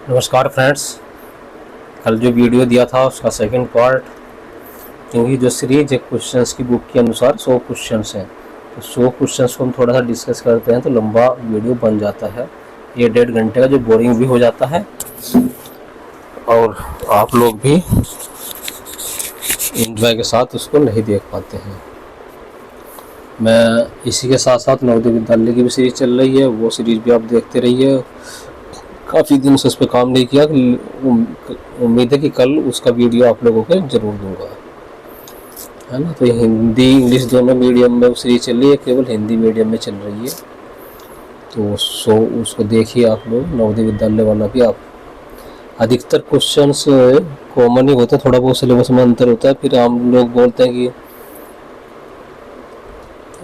नमस्कार फ्रेंड्स। कल जो वीडियो दिया था उसका सेकंड पार्ट, क्योंकि जो सीरीज है क्वेश्चंस की बुक के अनुसार 100 क्वेश्चंस हैं, तो 100 क्वेश्चंस को हम थोड़ा सा डिस्कस करते हैं तो लंबा वीडियो बन जाता है। ये 1.5 घंटे का जो बोरिंग भी हो जाता है और आप लोग भी एंजॉय के साथ उसको नहीं देख पाते हैं। मैं इसी के साथ साथ नवोदय विद्यालय की भी सीरीज चल रही है, वो सीरीज भी आप देखते रहिए। काफ़ी दिन से उस पर काम नहीं किया, उम्मीद है कि कल उसका वीडियो आप लोगों को ज़रूर दूंगा, है ना। तो हिंदी इंग्लिश दोनों मीडियम में सीरीज चल रही है, केवल हिंदी मीडियम में चल रही है, तो उसको देखिए आप लोग। नवोदय विद्यालय वाला भी आप, अधिकतर क्वेश्चंस कॉमन ही होते हैं, थोड़ा बहुत सिलेबस में अंतर होता है। फिर हम लोग बोलते हैं कि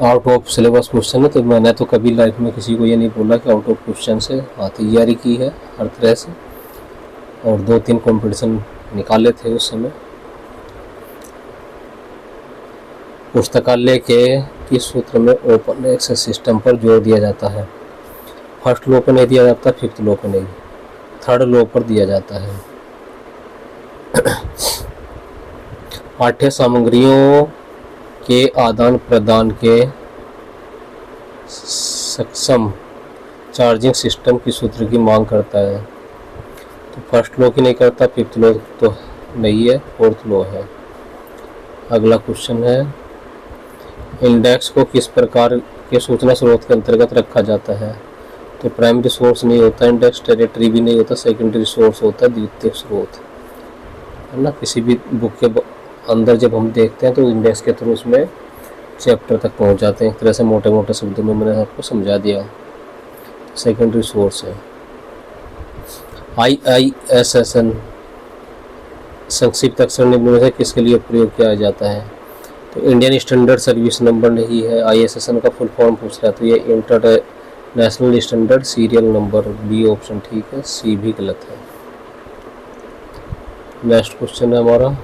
आउट ऑफ सिलेबस क्वेश्चन है, तो मैंने तो कभी लाइफ में किसी को ये नहीं बोला कि आउट ऑफ क्वेश्चन से। हाँ, तैयारी की है हर तरह से और 2-3 कंपटीशन निकाले थे उस समय। पुस्तकालय के किस सूत्र में ओपन एक्सेस सिस्टम पर जोर दिया जाता है? फर्स्ट लॉ पर नहीं दिया जाता, फिफ्थ लॉ पर नहीं, थर्ड लॉ पर दिया जाता है। पाठ्य सामग्रियों के आदान प्रदान के सक्षम चार्जिंग सिस्टम की सूत्र की मांग करता है? तो फर्स्ट लॉ की नहीं करता, फिफ्थ लॉ तो नहीं है, फोर्थ लॉ है। अगला क्वेश्चन है, इंडेक्स को किस प्रकार के सूचना स्रोत के अंतर्गत रखा जाता है? तो प्राइमरी सोर्स नहीं होता इंडेक्स, टेरिटरी भी नहीं होता, सेकेंडरी सोर्स होता है, द्वितीयक स्रोत, है ना। किसी भी बुक के अंदर जब हम देखते हैं तो इंडेक्स के थ्रू उसमें चैप्टर तक पहुंच जाते हैं। एक तरह से मोटे मोटे शब्दों में मैंने आपको समझा दिया। सेकेंडरी सोर्स है। IISSN संक्षिप्त अक्षर निम्न में से किसके लिए प्रयोग किया जाता है? तो इंडियन स्टैंडर्ड सर्विस नंबर नहीं है, ISSN का फुल फॉर्म पूछ रहा है, तो ये international standard serial number, B option ठीक है, सी भी गलत है। नेक्स्ट क्वेश्चन है हमारा,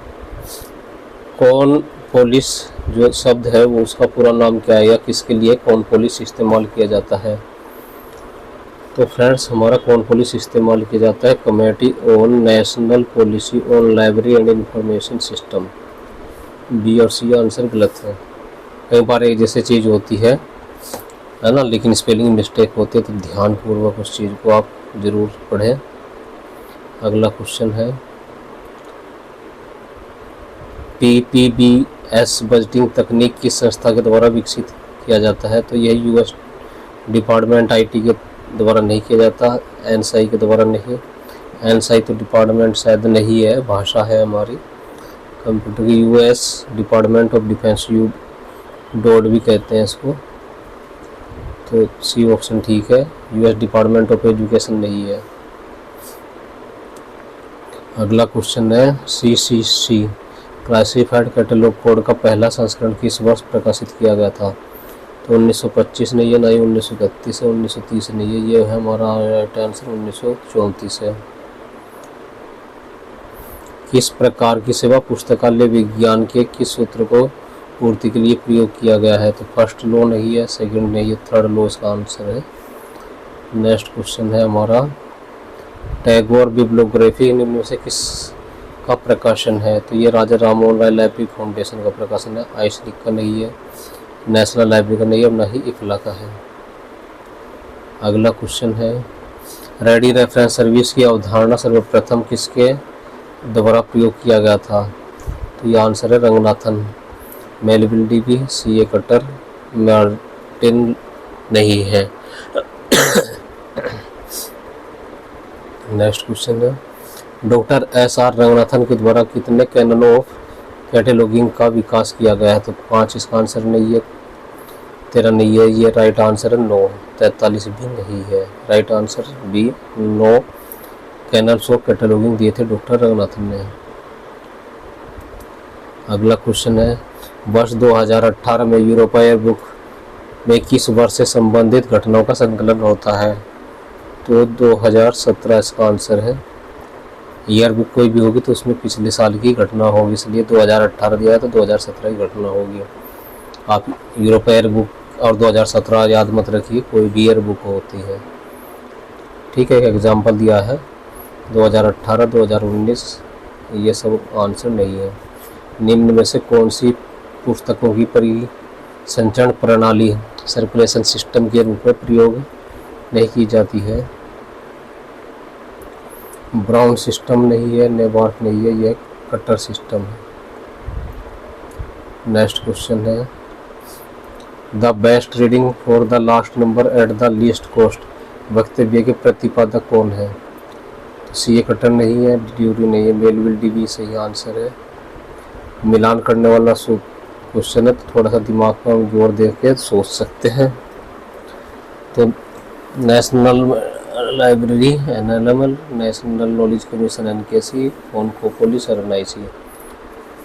कौन पोलिस जो शब्द है वो उसका पूरा नाम क्या है, या किसके लिए कौन पोलिस इस्तेमाल किया जाता है? तो फ्रेंड्स, हमारा कौन पोलिस इस्तेमाल किया जाता है? Committee on national policy on library and information system, B और सी आंसर गलत है। कई बार एक जैसे चीज़ होती है ना, लेकिन स्पेलिंग मिस्टेक होती है, तो ध्यानपूर्वक उस चीज़ को आप ज़रूर पढ़ें। अगला क्वेश्चन है, PPBS बजटिंग तकनीक किस संस्था के द्वारा विकसित किया जाता है? तो यह US डिपार्टमेंट IT के द्वारा नहीं किया जाता, NSI के द्वारा नहीं। NSI तो डिपार्टमेंट शायद नहीं है, भाषा है हमारी। कंप्यूटर की US department of defence, DOD भी कहते हैं इसको, तो सी ऑप्शन ठीक है। US डिपार्टमेंट ऑफ एजुकेशन नहीं है। अगला क्वेश्चन है, CCC क्लासिफाइड कैटलॉग कोड का पहला संस्करण किस वर्ष प्रकाशित किया गया था? तो 1925 नहीं है, ना ही 1931 है, 1930 नहीं है, ये है हमारा राइट आंसर 1934 है। किस प्रकार की सेवा पुस्तकालय विज्ञान के किस सूत्र को पूर्ति के लिए प्रयोग किया गया है? तो फर्स्ट लॉ नहीं है, सेकंड नहीं है, थर्ड लॉ इसका आंसर है। नेक्स्ट क्वेश्चन है हमारा, टैगोर बिब्लियोग्राफी निम्न में से किस का प्रकाशन है? तो ये राजा राममोहन राय लाइब्रेरी फाउंडेशन का प्रकाशन है, आइसनिक का नहीं है, नेशनल लाइब्रेरी का नहीं है, और ना ही इफला का है। अगला क्वेश्चन है, रेडी रेफरेंस सर्विस की अवधारणा सर्वप्रथम किसके द्वारा प्रयोग किया गया था? तो ये आंसर है Ranganathan. Melville dB, CA cutter, Martin नहीं है। नेक्स्ट क्वेश्चन है, डॉक्टर SR रंगनाथन के द्वारा कितने कैनन ऑफ कैटलॉगिंग का विकास किया गया है? तो 5 इसका आंसर नहीं है, 13 नहीं है, ये राइट आंसर है 9, 43 भी नहीं है, right answer B 9 canons of cataloguing दिए थे डॉक्टर रंगनाथन ने। अगला क्वेश्चन है, वर्ष 2018 में यूरोपीय बुक में किस वर्ष से संबंधित घटनाओं का संकलन होता है? तो 2017 इसका आंसर है। ईयर बुक कोई भी होगी तो उसमें पिछले साल की घटना होगी, इसलिए 2018 दिया है तो 2017 की घटना होगी। आप यूरोपीय बुक और 2017 याद मत रखिए, कोई भी ईयर बुक होती है, ठीक है। एक एग्जाम्पल दिया है 2018, 2019 ये सब आंसर नहीं है। निम्न में से कौन सी पुस्तकों की परिसंचरण प्रणाली सर्कुलेशन सिस्टम के रूप में प्रयोग नहीं की जाती है? ब्राउन सिस्टम नहीं है, नेबार्क नहीं है, यह कटर सिस्टम है। नेक्स्ट क्वेश्चन है, the best reading for the last number at the least cost वक्तव्य के प्रतिपादक कौन है? तो सी ए कटर नहीं है, ड्यूरी नहीं है, मेलविल डीबी सही आंसर है। मिलान करने वाला क्वेश्चन है, तो थोड़ा सा दिमाग पर हम जोर दे के सोच सकते हैं। तो national library NLML, national knowledge commission NKC, ओनकोपोलिस और NIC।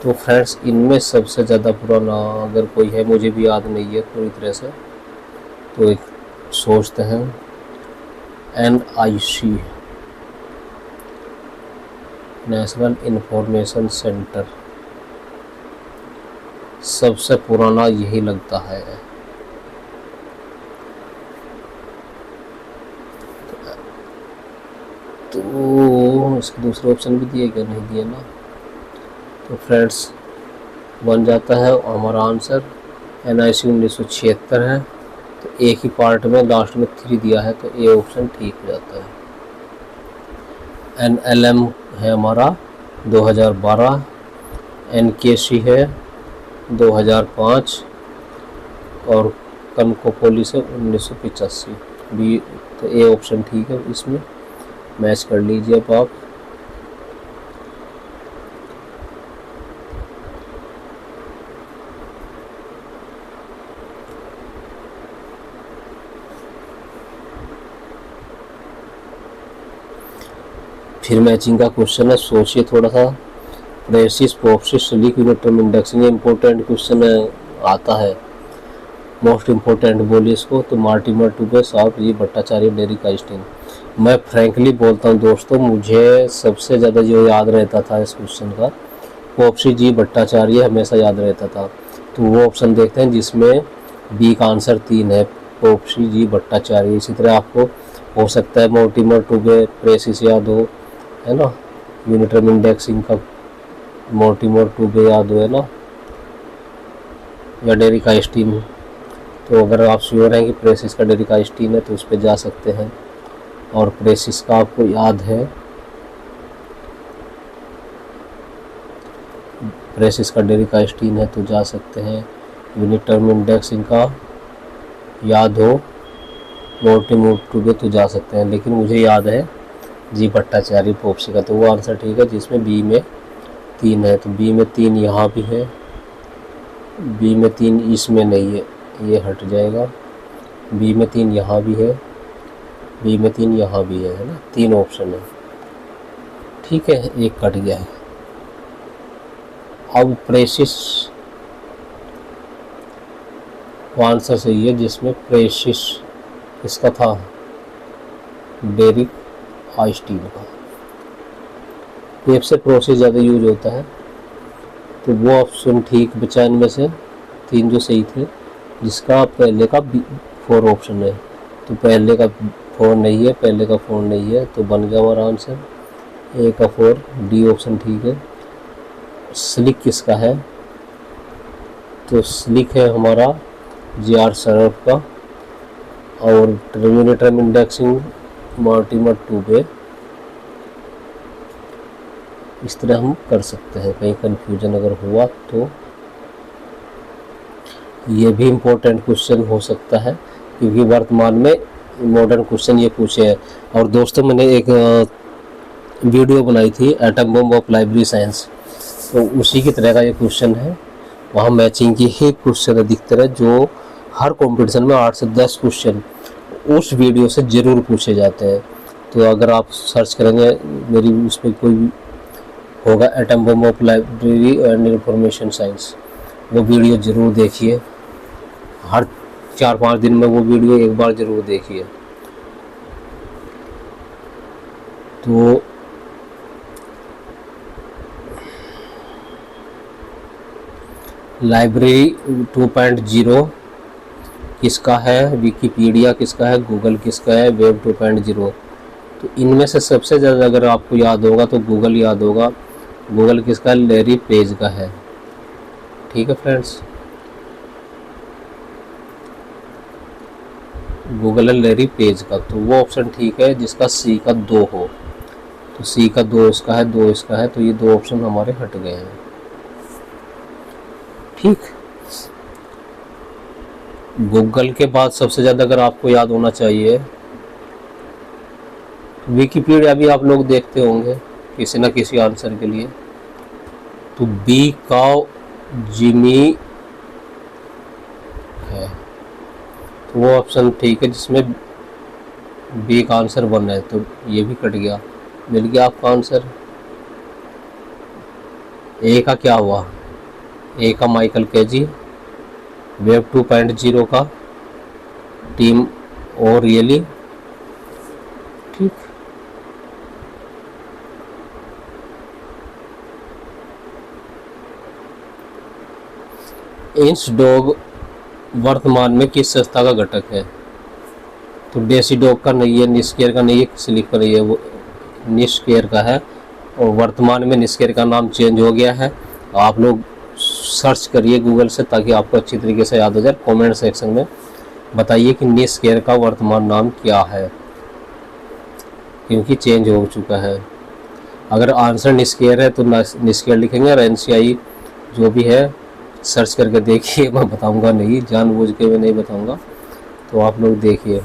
तो फ्रेंड्स इनमें सबसे ज़्यादा पुराना अगर कोई है, मुझे भी याद नहीं है पूरी तरह से, तो एक सोचते हैं NIC, नेशनल इंफॉर्मेशन सेंटर, सबसे पुराना यही लगता है। तो इसके दूसरे ऑप्शन भी दिए क्या, नहीं दिए ना। तो फ्रेंड्स बन जाता है हमारा आंसर NIC 1976 है। तो एक ही पार्ट में लास्ट में 3 दिया है, तो ये ऑप्शन ठीक हो जाता है। NLM है हमारा 2012, NKC है 2005 और कनकोपोलिस है 1985 भी। तो ये ऑप्शन ठीक है, इसमें मैच कर लीजिए अब आप। फिर मैचिंग का क्वेश्चन है, सोचिए थोड़ा सा। प्रेसिस प्रोप्सिस स्लीक यूनिटर्म इंडेक्स, ये इंपॉर्टेंट क्वेश्चन आता है, मोस्ट इम्पोर्टेंट बोलिए इसको। तो मार्टिमर टूबे, साहब जी भट्टाचार्य, डेरिक आइंस्टीन। मैं फ्रैंकली बोलता हूँ दोस्तों, मुझे सबसे ज़्यादा जो याद रहता था इस क्वेश्चन का, पोप्सी जी भट्टाचार्य हमेशा याद रहता था। तो वो ऑप्शन देखते हैं जिसमें बी का आंसर 3 है, पोप्सी जी भट्टाचार्य। इसी तरह आपको हो सकता है मोर्टिमर टूबे, प्रेसिस याद हो, है ना, यूनिटर्म इंडेक्सिंग का मोर्टिमर टूबे याद हो, है ना, या डेरिक आइंस्टीन। तो अगर आप श्योर हैं कि प्रेसिस का डेरिक आइंस्टीन है तो उस पर जा सकते हैं, और प्रेसिस का आपको याद है, प्रेसिस का डेरिक आइंस्टीन है तो जा सकते हैं। यूनिट टर्म इंडेक्सिंग का याद हो, मोर्टिमर टूबे तो जा सकते हैं, लेकिन मुझे याद है जी भट्टाचार्य पोप्सी का, तो वो आंसर ठीक है जिसमें बी में 3 है। तो बी में 3 यहाँ भी है, बी में 3 इसमें नहीं है, ये हट जाएगा। बी में 3 यहाँ भी है, बी में 3 यहाँ भी है ना, 3 ऑप्शन है, ठीक है, एक कट गया है। अब प्रेसिस आंसर सही है जिसमें प्रेसिस इसका था डेरिक आइंस्टीन का। वेब से प्रोसेस ज़्यादा यूज होता है, तो वो ऑप्शन ठीक बचा इनमें से 3 जो सही थे, जिसका पहले का 4 ऑप्शन है। तो पहले का 4 नहीं है, पहले का 4 नहीं है, तो बन गया हमारा आंसर ए का 4, डी ऑप्शन ठीक है। स्लिक किसका है? तो स्लिक है हमारा GR सरफ का, और टर्मिनेटर इंडेक्सिंग मार्टिमर टूबे। इस तरह हम कर सकते हैं, कहीं कंफ्यूजन अगर हुआ तो। ये भी इम्पोर्टेंट क्वेश्चन हो सकता है क्योंकि वर्तमान में मॉडर्न क्वेश्चन ये पूछे हैं। और दोस्तों मैंने एक वीडियो बनाई थी atom bomb of library science, तो उसी की तरह का ये क्वेश्चन है। वहाँ मैचिंग की ही क्वेश्चन अधिकतर है, जो हर कंपटीशन में 8 से 10 क्वेश्चन उस वीडियो से ज़रूर पूछे जाते हैं। तो अगर आप सर्च करेंगे मेरी उस पर कोई होगा atom bomb of library and information science, वो वीडियो ज़रूर देखिए। हर 4-5 दिन में वो वीडियो एक बार ज़रूर देखिए। तो लाइब्रेरी 2.0 किसका है? विकिपीडिया किसका है? गूगल किसका है? वेब 2.0। तो इनमें से सबसे ज़्यादा अगर आपको याद होगा तो गूगल याद होगा। गूगल किसका? लैरी पेज का है। ठीक है फ्रेंड्स, गूगल है लैरी पेज का, तो वो ऑप्शन ठीक है जिसका सी का 2 हो। तो सी का 2 इसका है, 2 इसका है, तो ये 2 ऑप्शन हमारे हट गए हैं। ठीक, गूगल के बाद सबसे ज़्यादा अगर आपको याद होना चाहिए, विकिपीडिया भी आप लोग देखते होंगे किसी न किसी आंसर के लिए। तो बी काउ जिमी है, तो वो ऑप्शन ठीक है जिसमें बी का आंसर 1 है, तो ये भी कट गया। मिल गया आपका आंसर। ए का क्या हुआ? ए का माइकल केजी, वेब 2.0 का टीम और रियली। ठीक, इंच डॉग वर्तमान में किस संस्था का घटक है? तो डेसी डॉग का नहीं है, निस्केयर का नहीं है, स्लीप का नहीं है, वो निस्केयर का है। और वर्तमान में निस्केयर का नाम चेंज हो गया है। आप लोग सर्च करिए गूगल से ताकि आपको अच्छी तरीके से याद हो जाए। कमेंट सेक्शन में बताइए कि निस्केयर का वर्तमान नाम क्या है, क्योंकि चेंज हो चुका है। अगर आंसर निस्केयर है तो निस्केयर लिखेंगे, और एनसीआई जो भी है सर्च करके देखिए। मैं बताऊंगा नहीं, जानबूझ के मैं नहीं बताऊंगा, तो आप लोग देखिए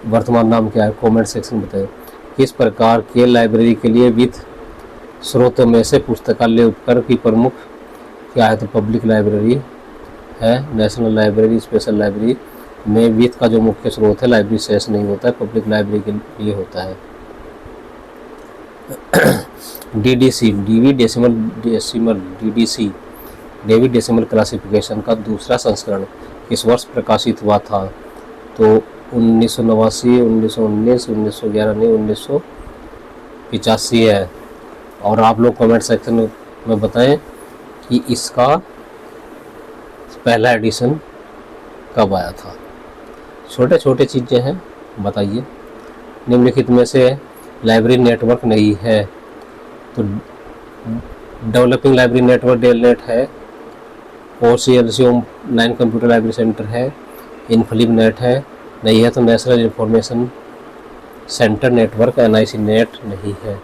वर्तमान नाम क्या है। कमेंट सेक्शन में बताइए। किस प्रकार के लाइब्रेरी के लिए वित्त स्रोतों में से पुस्तकालय उपकर की प्रमुख क्या है? तो पब्लिक लाइब्रेरी है, नेशनल लाइब्रेरी, स्पेशल लाइब्रेरी में वित्त का जो मुख्य स्रोत है लाइब्रेरी शेष नहीं होता है, पब्लिक लाइब्रेरी के लिए होता है। डीडीसी, डेविड डेसिमल क्लासिफिकेशन का दूसरा संस्करण किस वर्ष प्रकाशित हुआ था? तो 1989, 1919, 1911 नहीं, 1985 है। और आप लोग कमेंट सेक्शन में बताएं कि इसका पहला एडिशन कब आया था। छोटे छोटे चीज़ें हैं, बताइए। निम्नलिखित में से लाइब्रेरी नेटवर्क नहीं है, तो डेवलपिंग लाइब्रेरी नेटवर्क डेलनेट है, OCLC 9 कंप्यूटर लाइब्रेरी सेंटर है, इनफ्लिब नेट है, नहीं है तो national information centre network NIC net नहीं है।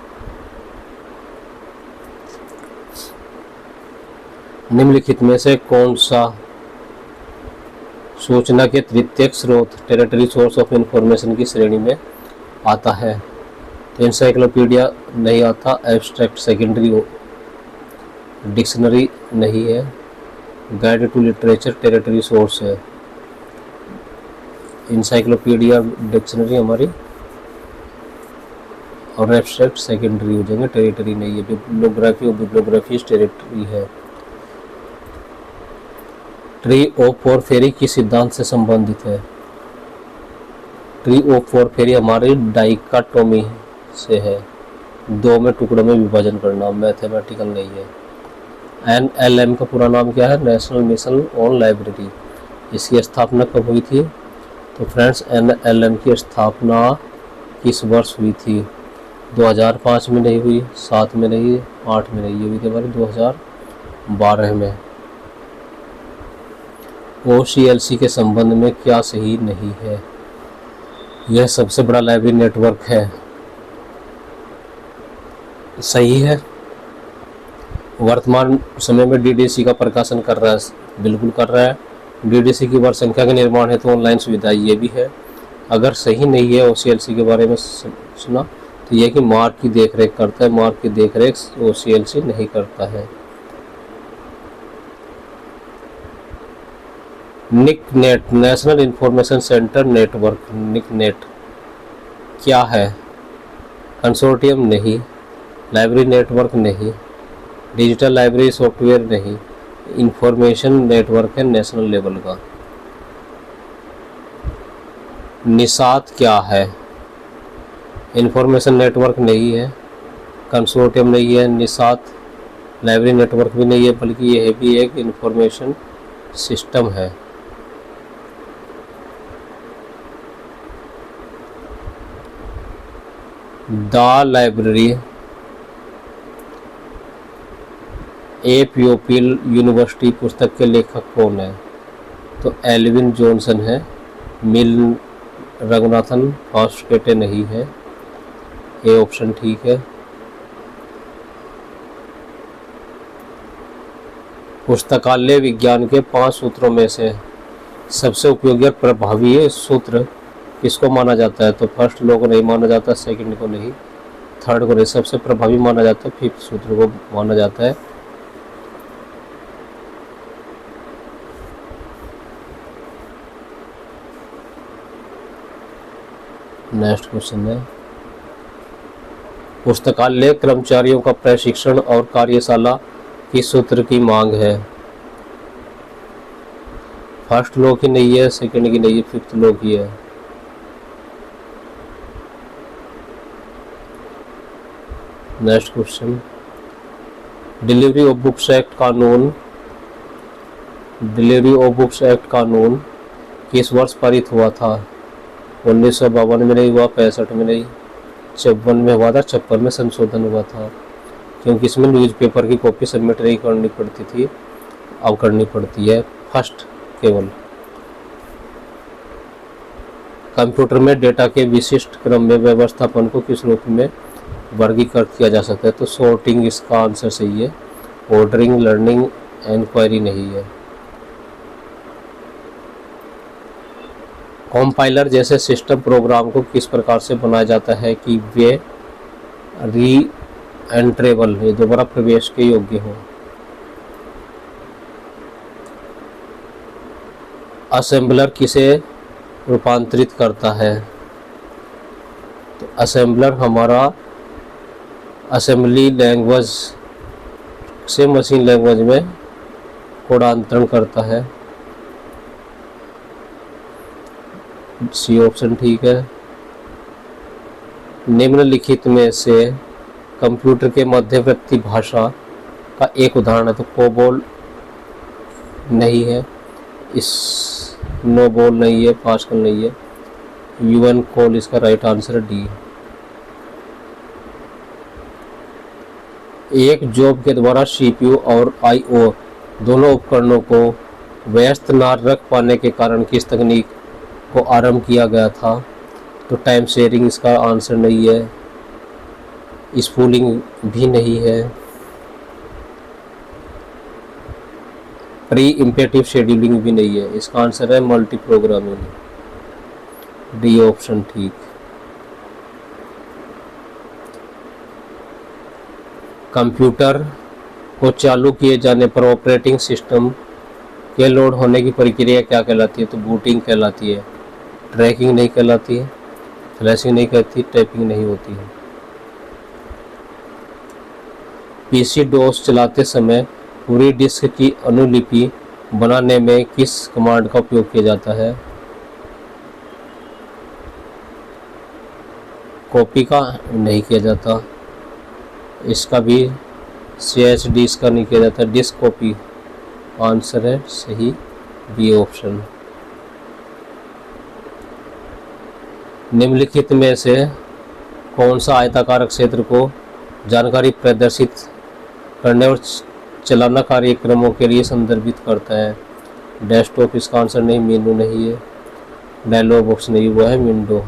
निम्नलिखित में से कौन सा सूचना के तृतीयक स्रोत टेरिटरी सोर्स ऑफ इंफॉर्मेशन की श्रेणी में आता है? तो इंसाइक्लोपीडिया नहीं आता, एब्स्ट्रैक्ट सेकेंडरी डिक्शनरी नहीं है, guide to literature tertiary source है। इंसाइक्लोपीडिया डिक्शनरी हमारी और एब्स्ट्रैक्ट सेकेंडरी हो जाएंगे, टेरिटरी नहीं है। बिब्लियोग्राफी और बिब्लियोग्राफी टेरिटरी है। ट्री ऑफ फोर फेरी किस सिद्धांत से संबंधित है? ट्री ऑफ फोर फेरी हमारी डाइकाटोमी से है, 2 में टुकड़ों में विभाजन करना, मैथमेटिकल नहीं है। NLM का पूरा नाम क्या है? National mission on library. इसकी स्थापना कब हुई थी? तो फ्रेंड्स NLM की स्थापना किस वर्ष हुई थी? 2005 में नहीं हुई, 7 में नहीं, 8 में नहीं, ये हुई थी हमारी 2012 में। OCLC के संबंध में क्या सही नहीं है? यह सबसे बड़ा लाइब्रेरी नेटवर्क है, सही है। वर्तमान समय में DDC का प्रकाशन कर रहा है, बिल्कुल कर रहा है। DDC की वर्ग संख्या के निर्माण है तो ऑनलाइन सुविधा ये भी है। अगर सही नहीं है OCLC के बारे में सुना तो यह कि मार्क की देखरेख करता है, मार्क की देखरेख OCLC नहीं करता है। NICNET, national information centre network, NICNET क्या है? कंसोर्टियम नहीं, लाइब्रेरी नेटवर्क नहीं, डिजिटल लाइब्रेरी सॉफ्टवेयर नहीं, इंफॉर्मेशन नेटवर्क है नेशनल लेवल का। निसात क्या है? इंफॉर्मेशन नेटवर्क नहीं है, कंसोर्टियम नहीं है, निसात लाइब्रेरी नेटवर्क भी नहीं है, बल्कि यह भी एक इंफॉर्मेशन सिस्टम है। द लाइब्रेरी ए प्योपिल यूनिवर्सिटी पुस्तक के लेखक कौन है? तो एल्विन जॉनसन है। मिल रंगनाथन फास्केटे नहीं है। ए ऑप्शन ठीक है। पुस्तकालय विज्ञान के 5 सूत्रों में से सबसे उपयोगी और प्रभावी सूत्र किसको माना जाता है? तो फर्स्ट लॉ को नहीं माना जाता, सेकंड को नहीं, थर्ड को नहीं, सबसे प्रभावी माना जाता है 5th सूत्र को माना जाता है। नेक्स्ट क्वेश्चन है, पुस्तकालय कर्मचारियों का प्रशिक्षण और कार्यशाला किस सूत्र की मांग है? फर्स्ट लॉ की नहीं है, सेकंड की नहीं है, 5th लॉ की है। Next question, delivery of books act कानून किस वर्ष पारित हुआ था? 1952 में नहीं हुआ, 65 में नहीं, 54 में हुआ था, 56 में संशोधन हुआ था, क्योंकि इसमें न्यूज़पेपर की कॉपी सबमिट नहीं करनी पड़ती थी, अब करनी पड़ती है फर्स्ट केवल। कंप्यूटर में डेटा के विशिष्ट क्रम में व्यवस्थापन को किस रूप में वर्गीकृत किया जा सकता है? तो सॉर्टिंग इसका आंसर सही है। ऑर्डरिंग, लर्निंग, इंक्वायरी नहीं है। कंपाइलर जैसे सिस्टम प्रोग्राम को किस प्रकार से बनाया जाता है कि वे री एंट्रेबल, ये दोबारा प्रवेश के योग्य हो? असेंबलर किसे रूपांतरित करता है? तो असेंबलर हमारा असेंबली लैंग्वेज से मशीन लैंग्वेज में कोडांतरण करता है। सी ऑप्शन ठीक है। निम्नलिखित में से कंप्यूटर के मध्यवर्ती भाषा का एक उदाहरण है? तो कोबोल नहीं है, स्नोबॉल नहीं है, पास्कल नहीं है, यूएन कोल इसका राइट आंसर है डी। एक जॉब के द्वारा सीपीयू और आईओ दोनों उपकरणों को व्यस्त न रख पाने के कारण किस तकनीक को आरंभ किया गया था? तो टाइम शेयरिंग इसका आंसर नहीं है, स्पूलिंग भी नहीं है, प्री इम्पेटिव शेड्यूलिंग भी नहीं है, इसका आंसर है मल्टी प्रोग्रामिंग, डी ऑप्शन ठीक। कंप्यूटर को चालू किए जाने पर ऑपरेटिंग सिस्टम के लोड होने की प्रक्रिया क्या कहलाती है? तो बूटिंग कहलाती है। ट्रैकिंग नहीं कहलाती है, फ्लैशिंग नहीं कहती, टैपिंग नहीं होती है। पीसी डोस चलाते समय पूरी डिस्क की अनुलिपि बनाने में किस कमांड का उपयोग किया जाता है? कॉपी का नहीं किया जाता, इसका भी CHD इसका नहीं किया जाता, डिस्क कॉपी आंसर है सही, बी ऑप्शन। निम्नलिखित में से कौन सा आयताकार क्षेत्र को जानकारी प्रदर्शित करने और चलाना कार्यक्रमों के लिए संदर्भित करता है? डेस्कटॉप इसका आंसर नहीं, मेनू नहीं है, डायलॉग बॉक्स नहीं हुआ है, विंडो।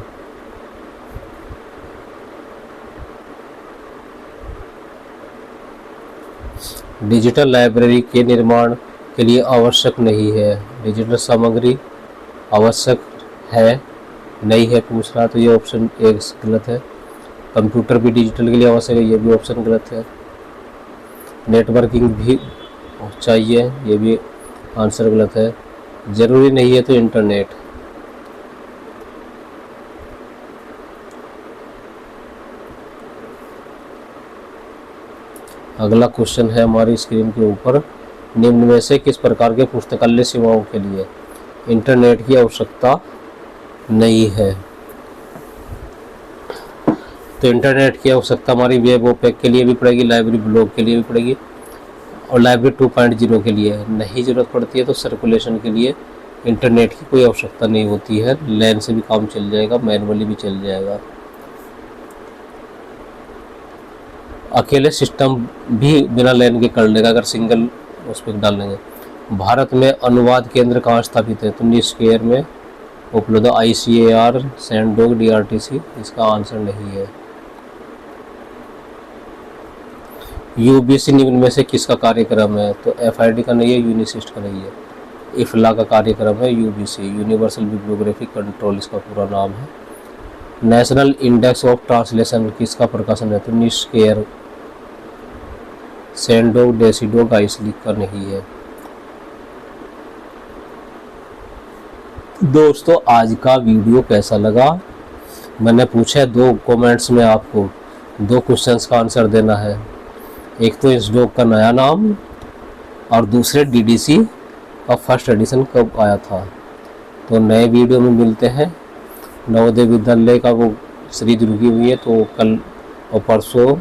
डिजिटल लाइब्रेरी के निर्माण के लिए आवश्यक नहीं है। डिजिटल सामग्री आवश्यक है नहीं है पूछ रहा, तो ये ऑप्शन एक गलत है। कंप्यूटर भी डिजिटल के लिए आवश्यक है, ये भी ऑप्शन गलत है। नेटवर्किंग भी चाहिए, ये भी आंसर गलत है। ज़रूरी नहीं है तो इंटरनेट। अगला क्वेश्चन है हमारी स्क्रीन के ऊपर, निम्न में से किस प्रकार के पुस्तकालय सेवाओं के लिए इंटरनेट की आवश्यकता नहीं है? तो इंटरनेट की आवश्यकता हमारी वेब ओपेक के लिए भी पड़ेगी, लाइब्रेरी ब्लॉग के लिए भी पड़ेगी, और लाइब्रेरी 2.0 के लिए नहीं ज़रूरत पड़ती है। तो सर्कुलेशन के लिए इंटरनेट की कोई आवश्यकता नहीं होती है, लैन से भी काम चल जाएगा, मैनुअली भी चल जाएगा। अकेले सिस्टम भी बिना लाइन के कर लेगा अगर सिंगल उस पर डाल लेंगे। भारत में अनुवाद केंद्र कहाँ स्थापित है? तो निष्केर में उपलब्ध ICAR, सैंडोग, DRTC। इसका आंसर नहीं है। UBC निम्न में से किसका कार्यक्रम है? तो FID का नहीं है, यूनिसिस्ट का नहीं है, इफ्ला का कार्यक्रम है UBC, यूनिवर्सल बिब्लियोग्राफी कंट्रोल इसका पूरा नाम है। नेशनल इंडेक्स ऑफ ट्रांसलेशन किसका प्रकाशन है? तो निष्केर, सैंडोग, डेसिडोग, आइसलिक का नहीं है। दोस्तों आज का वीडियो कैसा लगा? मैंने पूछा 2 कमेंट्स में आपको 2 क्वेश्चंस का आंसर देना है। एक तो इस डॉग का नया नाम और दूसरे DDC का फर्स्ट एडिशन कब आया था। तो नए वीडियो में मिलते हैं। नवोदय विद्यालय का वो सीरीज रुकी हुई है, तो कल और परसों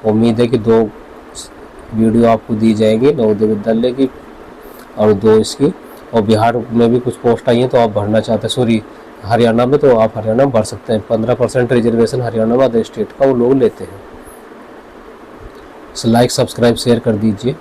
उम्मीद है कि 2 वीडियो आपको दी जाएंगी नवोदय विद्यालय की और 2 इसकी। और बिहार में भी कुछ पोस्ट आई हैं, तो आप भरना चाहते हैं, सॉरी हरियाणा में, तो आप हरियाणा में भर सकते हैं। 15% रिजर्वेशन हरियाणा में अदर स्टेट का वो लोग लेते हैं। लाइक, सब्सक्राइब, शेयर कर दीजिए।